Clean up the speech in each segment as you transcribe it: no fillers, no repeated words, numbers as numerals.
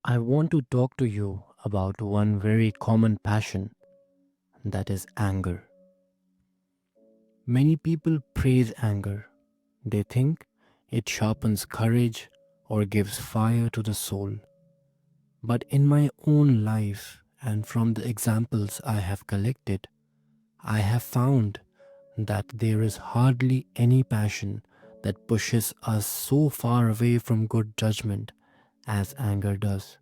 I want to talk to you about one very common passion, that is anger. Many people praise anger. They think it sharpens courage or gives fire to the soul. But in my own life and from the examples I have collected, I have found that there is hardly any passion that pushes us so far away from good judgment as anger does.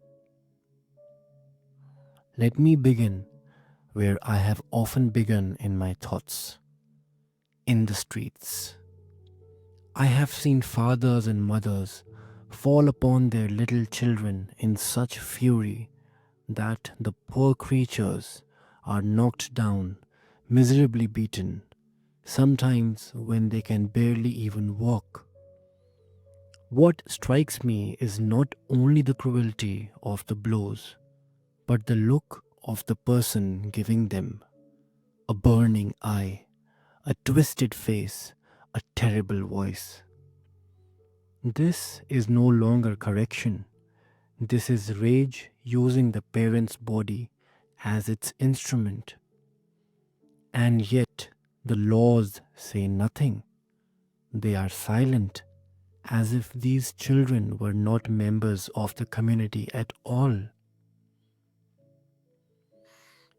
Let me begin where I have often begun in my thoughts, in the streets. I have seen fathers and mothers fall upon their little children in such fury that the poor creatures are knocked down, miserably beaten, sometimes when they can barely even walk. What strikes me is not only the cruelty of the blows, but the look of the person giving them: a burning eye, a twisted face, a terrible voice. This is no longer correction. This is rage using the parent's body as its instrument. And yet, the laws say nothing. They are silent, as if these children were not members of the community at all.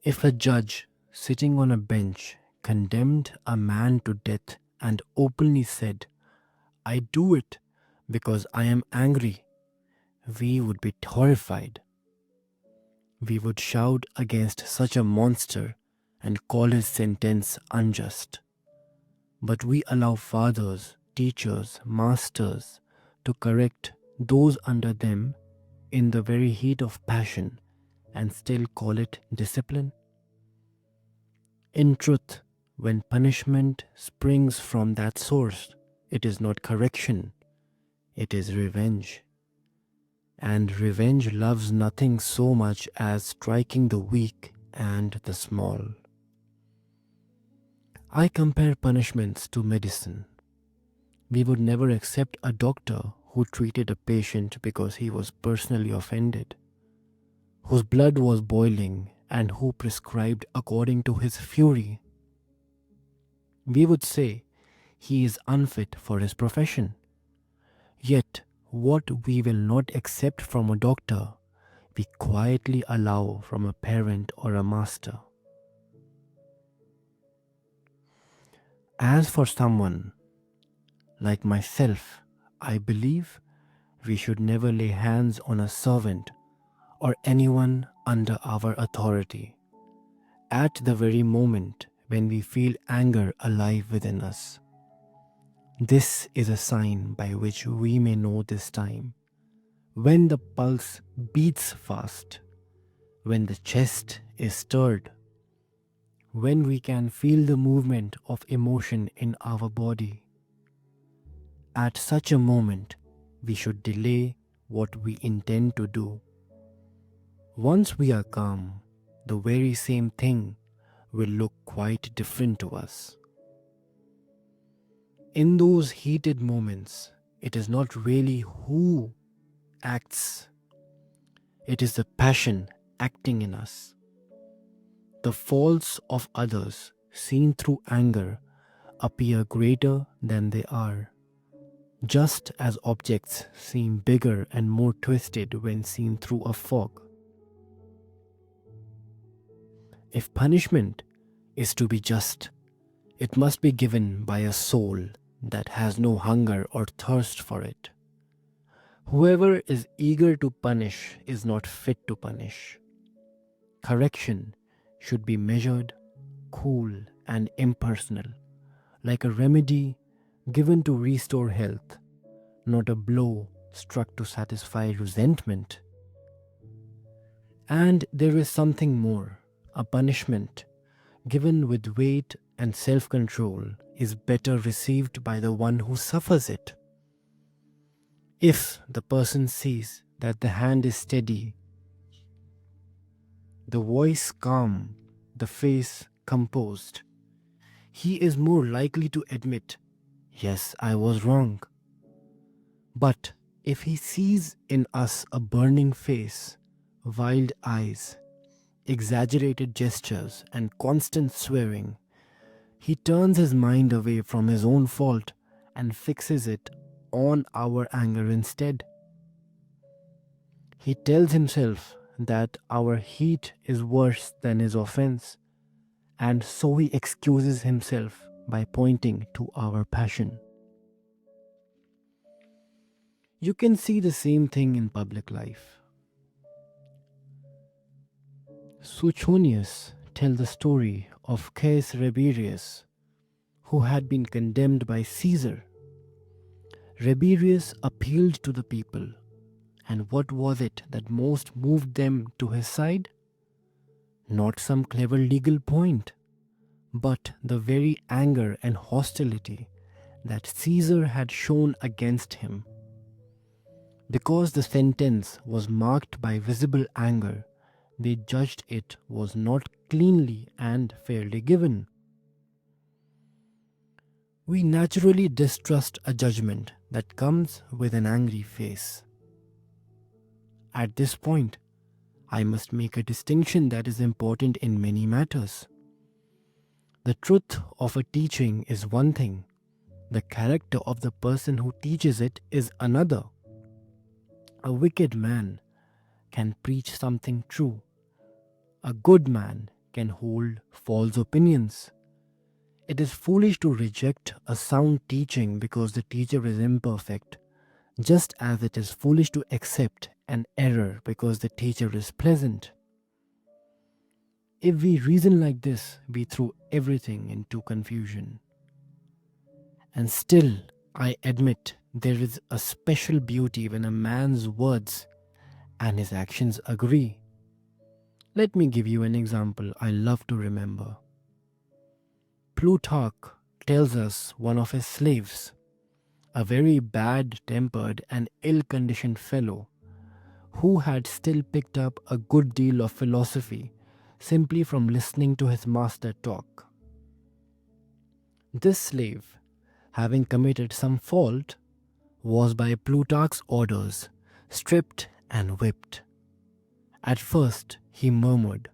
If a judge sitting on a bench condemned a man to death and openly said, "I do it because I am angry," we would be horrified. We would shout against such a monster and call his sentence unjust. But we allow fathers, teachers, masters to correct those under them in the very heat of passion and still call it discipline. In truth, when punishment springs from that source, it is not correction, it is revenge. And revenge loves nothing so much as striking the weak and the small. I compare punishments to medicine. We would never accept a doctor who treated a patient because he was personally offended, whose blood was boiling, and who prescribed according to his fury. We would say he is unfit for his profession. Yet, what we will not accept from a doctor, we quietly allow from a parent or a master. As for someone like myself, I believe we should never lay hands on a servant or anyone under our authority at the very moment when we feel anger alive within us. This is a sign by which we may know this time, when the pulse beats fast, when the chest is stirred, when we can feel the movement of emotion in our body. At such a moment, we should delay what we intend to do. Once we are calm, the very same thing will look quite different to us. In those heated moments, it is not really who acts, it is the passion acting in us. The faults of others seen through anger appear greater than they are, just as objects seem bigger and more twisted when seen through a fog. If punishment is to be just, it must be given by a soul that has no hunger or thirst for it. Whoever is eager to punish is not fit to punish. Correction should be measured, cool, and impersonal, like a remedy given to restore health, not a blow struck to satisfy resentment. And there is something more. A punishment given with weight and self-control is better received by the one who suffers it. If the person sees that the hand is steady, the voice calm, the face composed, he is more likely to admit, "Yes, I was wrong." But If he sees in us a burning face, wild eyes, exaggerated gestures, and constant swearing, he turns his mind away from his own fault and fixes it on our anger instead. He tells himself that our heat is worse than his offense, and so he excuses himself by pointing to our passion. You can see the same thing in public life. Suetonius tells the story of Caius Rabirius, who had been condemned by Caesar. Rabirius appealed to the people, and what was it that most moved them to his side? Not some clever legal point, but the very anger and hostility that Caesar had shown against him. Because the sentence was marked by visible anger, they judged it was not cleanly and fairly given. We naturally distrust a judgment that comes with an angry face. At this point, I must make a distinction that is important in many matters. The truth of a teaching is one thing, the character of the person who teaches it is another. A wicked man can preach something true. A good man can hold false opinions. It is foolish to reject a sound teaching because the teacher is imperfect, just as it is foolish to accept an error because the teacher is pleasant. If we reason like this, we throw everything into confusion. And still, I admit there is a special beauty when a man's words and his actions agree. Let me give you an example I love to remember. Plutarch tells us one of his slaves, a very bad-tempered and ill-conditioned fellow, who had still picked up a good deal of philosophy simply from listening to his master talk. This slave, having committed some fault, was by Plutarch's orders stripped and whipped. At first he murmured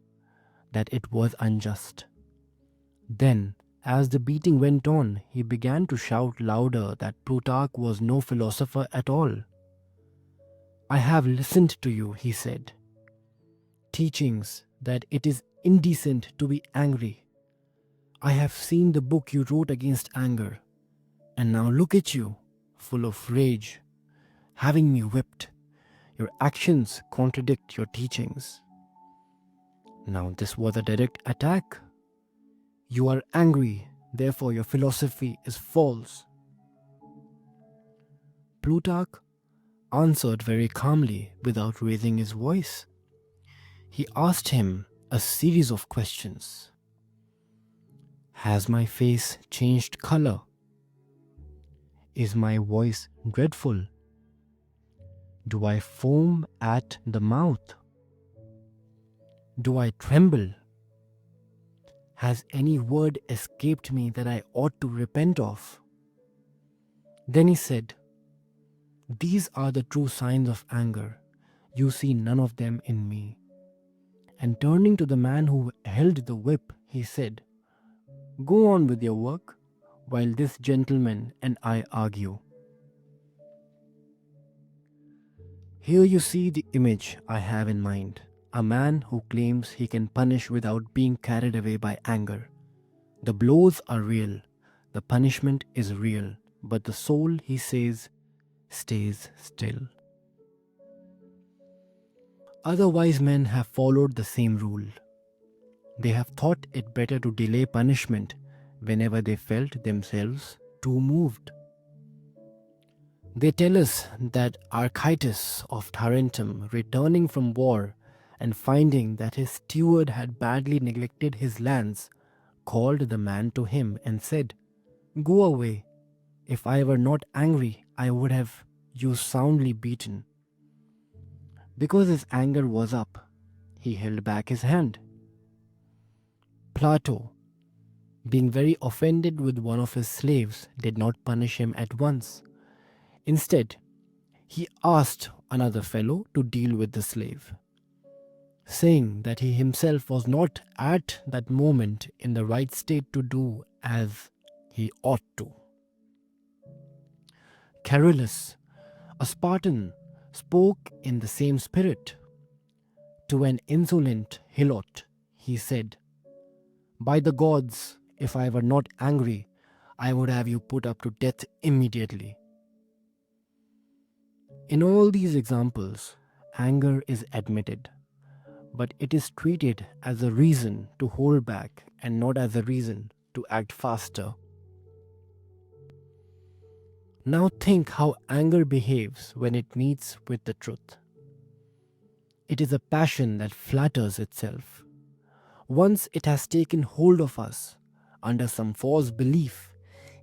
that it was unjust. Then, as the beating went on, he began to shout louder that Plutarch was no philosopher at all. "I have listened to you," he said, "teachings that it is indecent to be angry. I have seen the book you wrote against anger, and now look at you, full of rage, having me whipped. Your actions contradict your teachings." Now this was a direct attack. You are angry, therefore your philosophy is false. Plutarch answered very calmly without raising his voice. He asked him a series of questions. Has my face changed color? Is my voice dreadful? Do I foam at the mouth? Do I tremble? Has any word escaped me that I ought to repent of? Then he said, "These are the true signs of anger. You see none of them in me." And turning to the man who held the whip, he said, "Go on with your work, while this gentleman and I argue." Here you see the image I have in mind. A man who claims he can punish without being carried away by anger. The blows are real, the punishment is real, but the soul, he says, stays still. Other wise men have followed the same rule. They have thought it better to delay punishment whenever they felt themselves too moved. They tell us that Archytas of Tarentum, returning from war and finding that his steward had badly neglected his lands, called the man to him and said, "Go away. If I were not angry, I would have you soundly beaten." Because his anger was up, he held back his hand. Plato, being very offended with one of his slaves, did not punish him at once. Instead, He asked another fellow to deal with the slave, saying that he himself was not at that moment in the right state to do as he ought to. Carolus, a Spartan, spoke in the same spirit. To an insolent Hilot, he said, "By the gods, if I were not angry, I would have you put up to death immediately." In all these examples, anger is admitted, but it is treated as a reason to hold back and not as a reason to act faster. Now think how anger behaves when it meets with the truth. It is a passion that flatters itself. Once it has taken hold of us, under some false belief,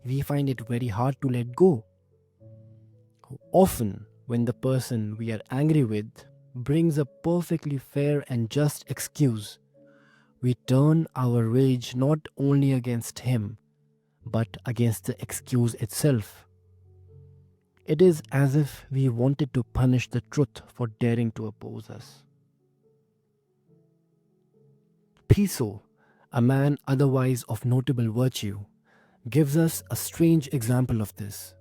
we find it very hard to let go. Often, when the person we are angry with brings a perfectly fair and just excuse, we turn our rage not only against him, but against the excuse itself. It is as if we wanted to punish the truth for daring to oppose us. Piso, a man otherwise of notable virtue, gives us a strange example of this.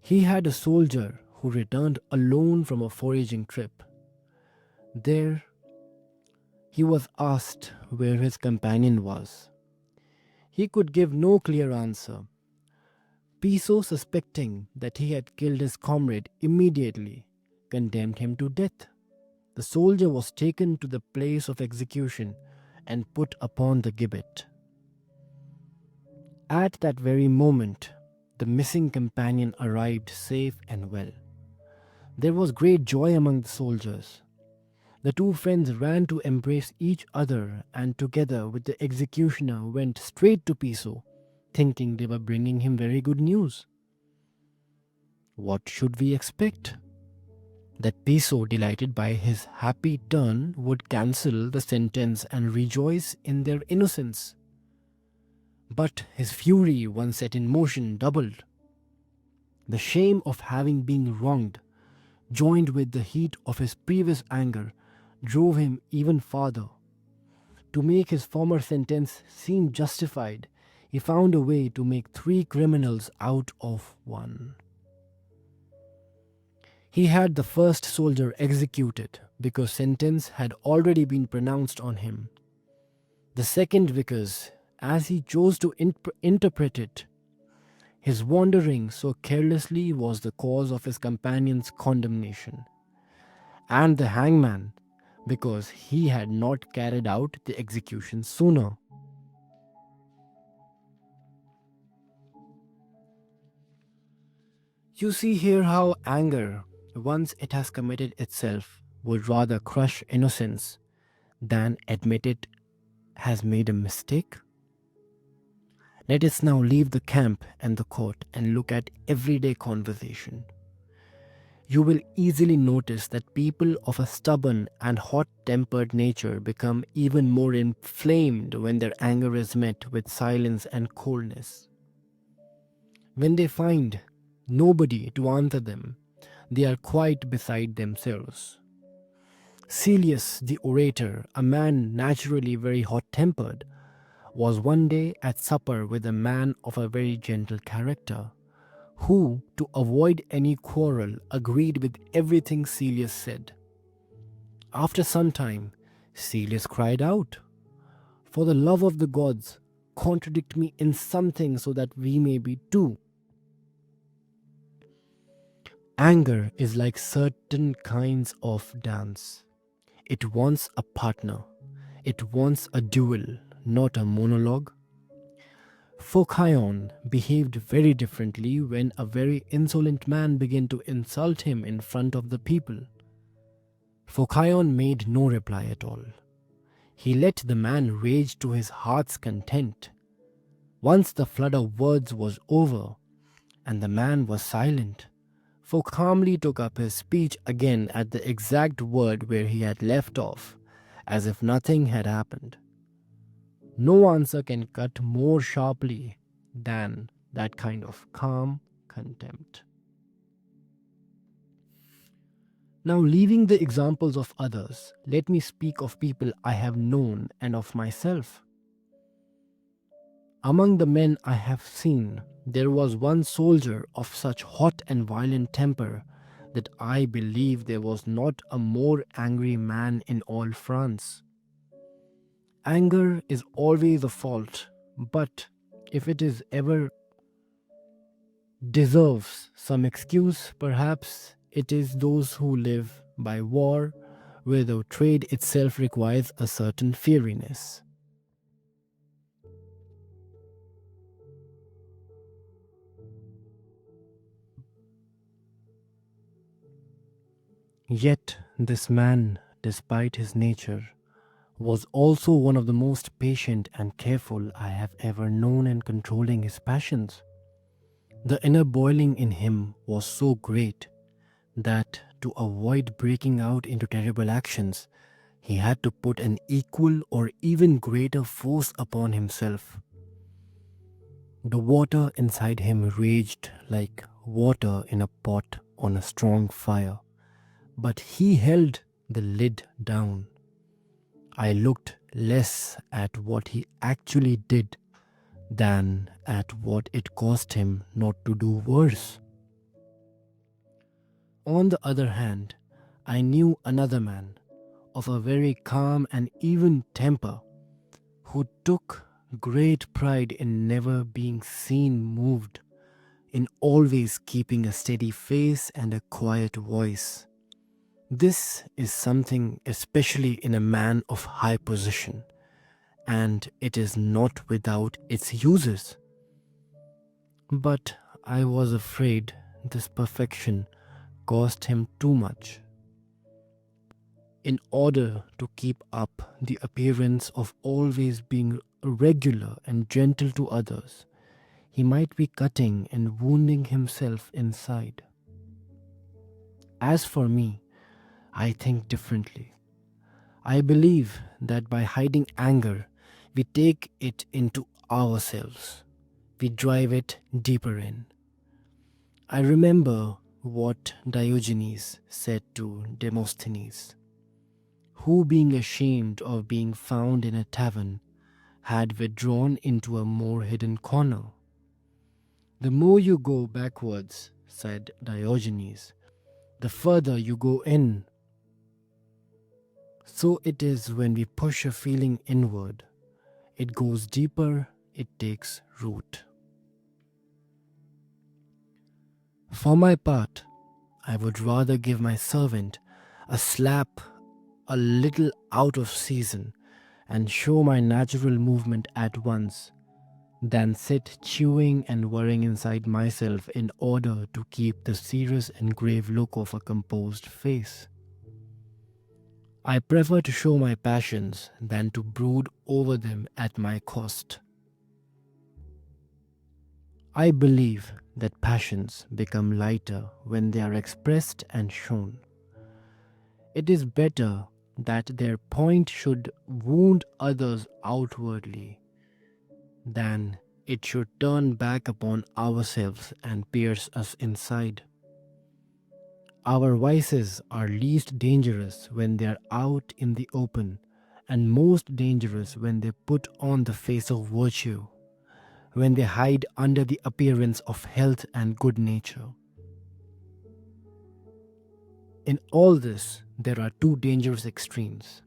He had a soldier who returned alone from a foraging trip. There, he was asked where his companion was. He could give no clear answer. Piso, suspecting that he had killed his comrade, immediately condemned him to death. The soldier was taken to the place of execution and put upon the gibbet. At that very moment, the missing companion arrived safe and well. There was great joy among the soldiers. The two friends ran to embrace each other and together with the executioner went straight to Piso, thinking they were bringing him very good news. What should we expect? That Piso, delighted by his happy turn, would cancel the sentence and rejoice in their innocence. But his fury, once set in motion, doubled. The shame of having been wronged, joined with the heat of his previous anger, drove him even farther. To make his former sentence seem justified, he found a way to make 3 criminals out of 1. He had the first soldier executed because sentence had already been pronounced on him. The second because, as he chose to interpret it, his wandering so carelessly was the cause of his companion's condemnation. And the hangman, because he had not carried out the execution sooner. You see here how anger, once it has committed itself, would rather crush innocence than admit it has made a mistake. Let us now leave the camp and the court and look at everyday conversation. You will easily notice that people of a stubborn and hot-tempered nature become even more inflamed when their anger is met with silence and coldness. When they find nobody to answer them, they are quite beside themselves. Celius the orator, a man naturally very hot-tempered, was one day at supper with a man of a very gentle character, who, to avoid any quarrel, agreed with everything Celius said. After some time, Celius cried out, "For the love of the gods, contradict me in something so that we may be two." Anger is like certain kinds of dance. It wants a partner. It wants a duel, not a monologue. Phocion behaved very differently when a very insolent man began to insult him in front of the people. Phocion made no reply at all. He let the man rage to his heart's content. Once the flood of words was over, and the man was silent, Phocion calmly took up his speech again at the exact word where he had left off, as if nothing had happened. No answer can cut more sharply than that kind of calm contempt. Now, leaving the examples of others, let me speak of people I have known and of myself. Among the men I have seen, there was one soldier of such hot and violent temper that I believe there was not a more angry man in all France. Anger is always a fault, but if it is ever deserves some excuse, perhaps it is those who live by war, where the trade itself requires a certain fieriness. Yet this man, despite his nature, was also one of the most patient and careful I have ever known in controlling his passions. The inner boiling in him was so great that to avoid breaking out into terrible actions, he had to put an equal or even greater force upon himself. The water inside him raged like water in a pot on a strong fire, but he held the lid down. I looked less at what he actually did than at what it cost him not to do worse. On the other hand, I knew another man of a very calm and even temper who took great pride in never being seen moved, in always keeping a steady face and a quiet voice. This is something especially in a man of high position, and it is not without its uses. But I was afraid this perfection cost him too much. In order to keep up the appearance of always being regular and gentle to others, he might be cutting and wounding himself inside. As for me, I think differently. I believe that by hiding anger, we take it into ourselves. We drive it deeper in. I remember what Diogenes said to Demosthenes, who, being ashamed of being found in a tavern, had withdrawn into a more hidden corner. The more you go backwards, said Diogenes, the further you go in. So it is when we push a feeling inward. It goes deeper, it takes root. For my part, I would rather give my servant a slap a little out of season and show my natural movement at once than sit chewing and worrying inside myself in order to keep the serious and grave look of a composed face. I prefer to show my passions than to brood over them at my cost. I believe that passions become lighter when they are expressed and shown. It is better that their point should wound others outwardly than it should turn back upon ourselves and pierce us inside. Our vices are least dangerous when they are out in the open, and most dangerous when they put on the face of virtue, when they hide under the appearance of health and good nature. In all this, there are two dangerous extremes.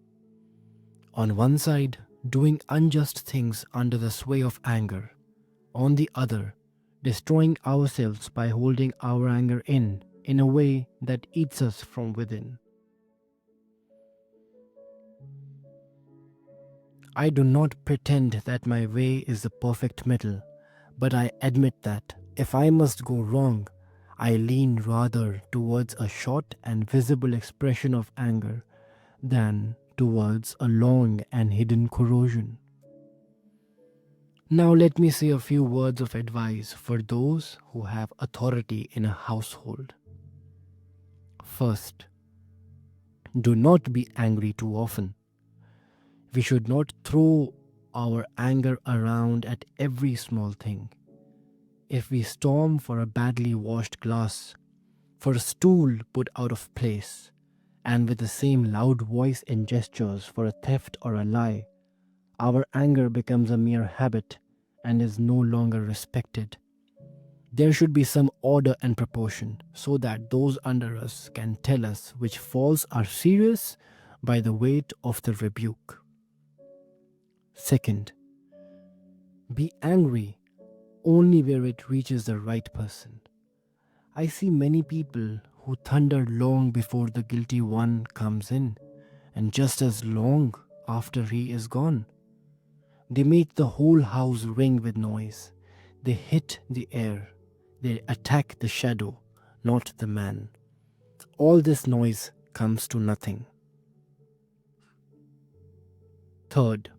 On one side, doing unjust things under the sway of anger. On the other, destroying ourselves by holding our anger in a way that eats us from within. I do not pretend that my way is the perfect middle, but I admit that if I must go wrong, I lean rather towards a short and visible expression of anger than towards a long and hidden corrosion. Now let me say a few words of advice for those who have authority in a household. First, do not be angry too often. We should not throw our anger around at every small thing. If we storm for a badly washed glass, for a stool put out of place, and with the same loud voice and gestures for a theft or a lie, our anger becomes a mere habit and is no longer respected. There should be some order and proportion so that those under us can tell us which faults are serious by the weight of the rebuke. Second, be angry only where it reaches the right person. I see many people who thunder long before the guilty one comes in, and just as long after he is gone. They make the whole house ring with noise. They hit the air. They attack the shadow, not the man. All this noise comes to nothing. Third,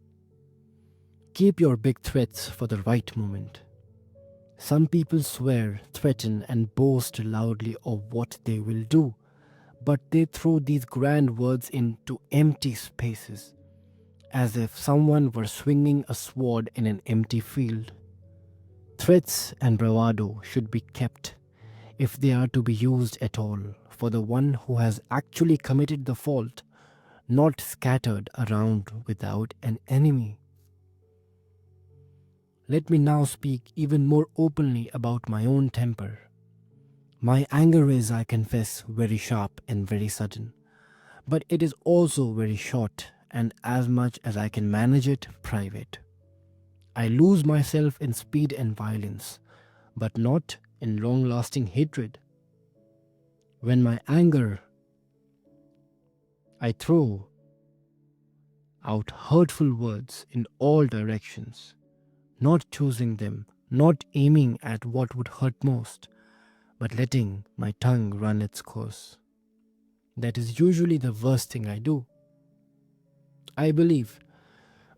keep your big threats for the right moment. Some people swear, threaten, and boast loudly of what they will do, but they throw these grand words into empty spaces, as if someone were swinging a sword in an empty field. Threats and bravado should be kept, if they are to be used at all, for the one who has actually committed the fault, not scattered around without an enemy. Let me now speak even more openly about my own temper. My anger is, I confess, very sharp and very sudden, but it is also very short and, as much as I can manage it, private. I lose myself in speed and violence, but not in long-lasting hatred. When my anger, I throw out hurtful words in all directions, not choosing them, not aiming at what would hurt most, but letting my tongue run its course. That is usually the worst thing I do. I believe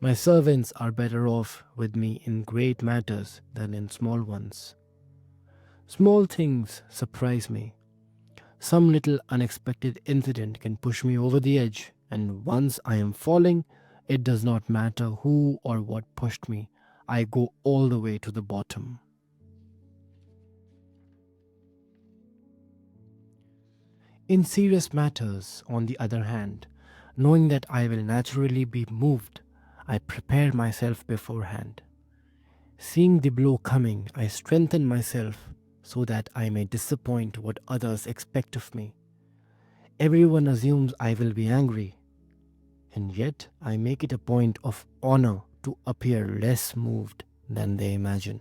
my servants are better off with me in great matters than in small ones. Small things surprise me. Some little unexpected incident can push me over the edge, and once I am falling, it does not matter who or what pushed me. I go all the way to the bottom. In serious matters, on the other hand, knowing that I will naturally be moved, I prepare myself beforehand. Seeing the blow coming, I strengthen myself so that I may disappoint what others expect of me. Everyone assumes I will be angry, and yet I make it a point of honor to appear less moved than they imagine.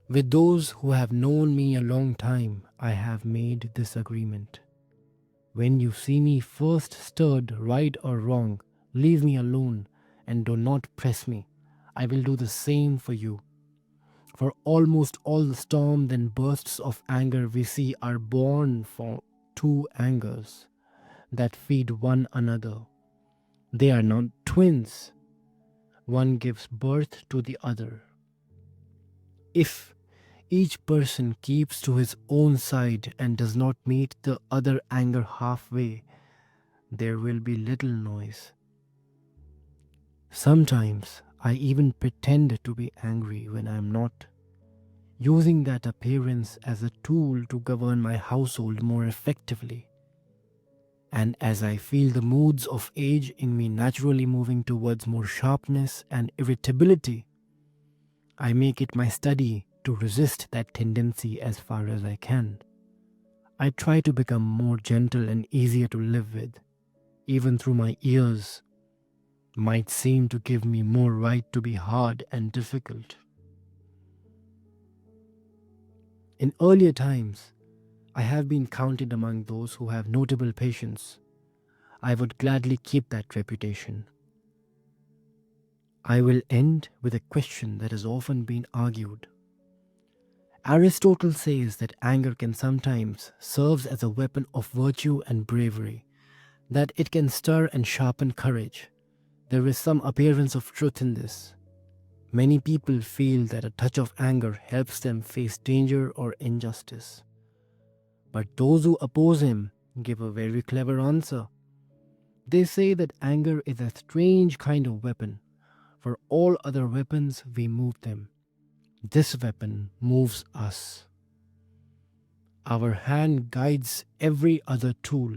With those who have known me a long time, I have made this agreement. When you see me first stirred right or wrong, leave me alone and do not press me. I will do the same for you. For almost all the storms and bursts of anger we see are born from two angers that feed one another. They are not twins. One gives birth to the other. If each person keeps to his own side and does not meet the other anger halfway, there will be little noise. Sometimes I even pretend to be angry when I am not, using that appearance as a tool to govern my household more effectively. And as I feel the moods of age in me naturally moving towards more sharpness and irritability, I make it my study to resist that tendency as far as I can. I try to become more gentle and easier to live with, even though my ears might seem to give me more right to be hard and difficult. In earlier times, I have been counted among those who have notable patience. I would gladly keep that reputation. I will end with a question that has often been argued. Aristotle says that anger can sometimes serve as a weapon of virtue and bravery, that it can stir and sharpen courage. There is some appearance of truth in this. Many people feel that a touch of anger helps them face danger or injustice. But those who oppose him give a very clever answer. They say that anger is a strange kind of weapon. For all other weapons, we move them. This weapon moves us. Our hand guides every other tool.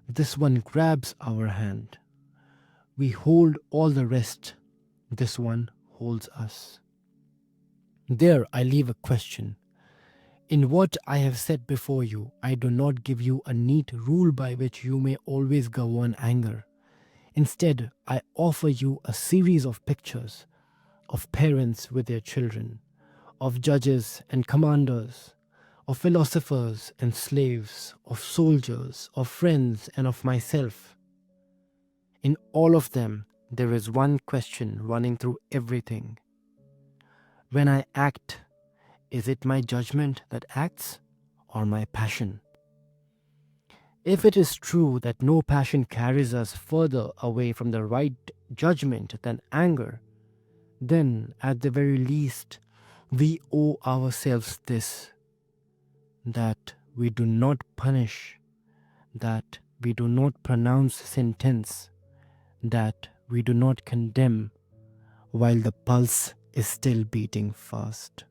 This one grabs our hand. We hold all the rest. This one holds us. There I leave a question. In what I have said before you, I do not give you a neat rule by which you may always govern anger. Instead, I offer you a series of pictures of parents with their children, of judges and commanders, of philosophers and slaves, of soldiers, of friends, and of myself. In all of them, there is one question running through everything. When I act, is it my judgment that acts or my passion? If it is true that no passion carries us further away from the right judgment than anger, then at the very least we owe ourselves this, that we do not punish, that we do not pronounce sentence, that we do not condemn while the pulse is still beating fast.